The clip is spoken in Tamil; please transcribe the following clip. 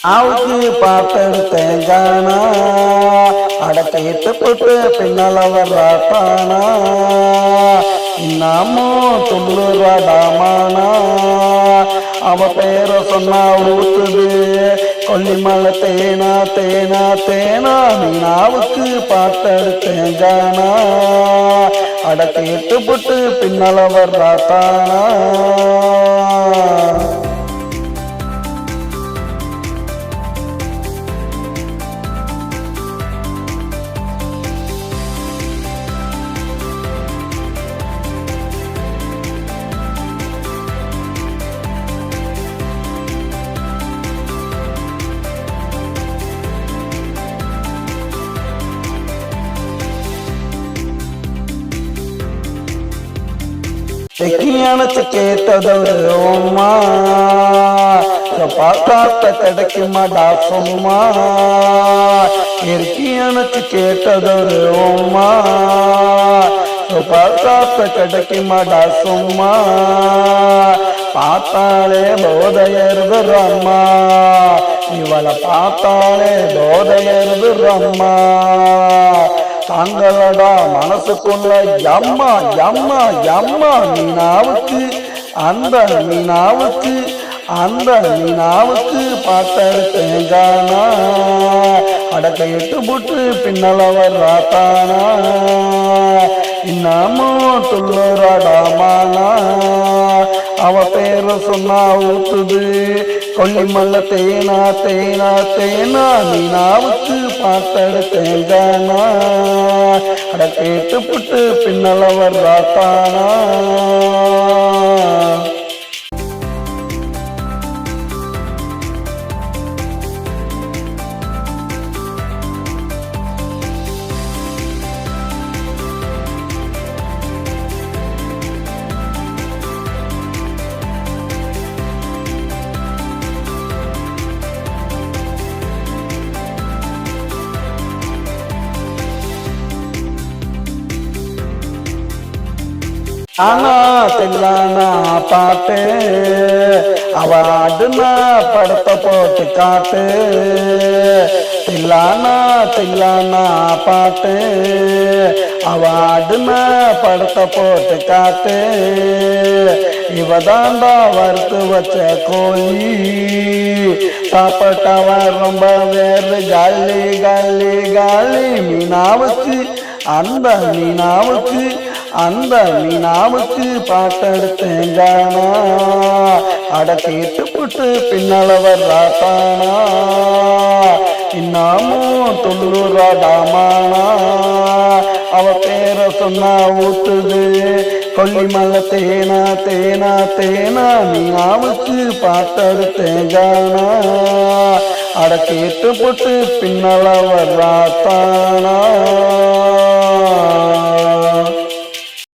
ஆவுக்கு பார்த்தெடுத்தேன் ஜானா அடக்கையிட்டு போட்டு பின்னால வர்றாத்தானா இன்னமும் துள்ளுறாடாமானா அவ பேரை சொன்னா ஊத்துது கொல்லிமலை தேனா தேனா தேனா மீனாவுக்கு பார்த்தெடுத்தேன் ஜானா அடக்கையிட்டு போட்டு பின்னால வர்றாத்தானா செக்கியானத்து கேட்டதொரு ஓம்மா பார்த்தாத்த கிடைக்குமாடா சும்மா எருக்கியானத்து கேட்டதொரு ஓம்மா பார்த்தாத்த கிடைக்குமாடா சும்மா பார்த்தாலே போதையருது ரம்மா இவளை பார்த்தாலே போதையருது ரம்மா தாங்களடா மனசுக்குள்ள எம்மா எம்மா எம்மா மீனாவுக்கு அந்த மீனாவுக்கு அந்த மீனாவுக்கு பார்த்தெடுத்தேன் ஜானா அடக்கையிட்டு புட்டு பின்னல வர்றாத்தானா இன்னமும் துள்ளுறாடாமானா அவ பேர சொன்னா ஊத்துது கொல்லிமல்ல தேனா தேனா தேனா மீனாவுக்கு பார்த்தெடுத்தேன் ஜானா அடக்கையிட்டு புட்டு பின்னல வர்றாத்தானா ஆனா தில்லானா பாட்டு அவ ஆடுனா படத்தை போட்டு காட்டு தில்லானா தில்லானா பாட்டு அவ ஆடுனா படத்தை போட்டு காட்டு இவதாண்டா வறுத்து வச்ச கோழி சாப்பிட்டவ ரொம்ப வேறு காலி காலி காலி மீனாவுக்கு அந்த மீனாவுக்கு அந்த மீனாவுக்கு பார்த்தெடுத்தேன் ஜானா அடக்கிட்டு புட்டு பின்னால வர்றாத்தானா இன்னமும் துள்ளுறாடாமானா அவ பேரை சொன்னா ஊத்துது கொல்லிமலை தேனா தேனா தேனா மீனாவுக்கு பார்த்தெடுத்தேன் ஜானா அடக்கிட்டு புட்டு பின்னால வர்றாத்தானா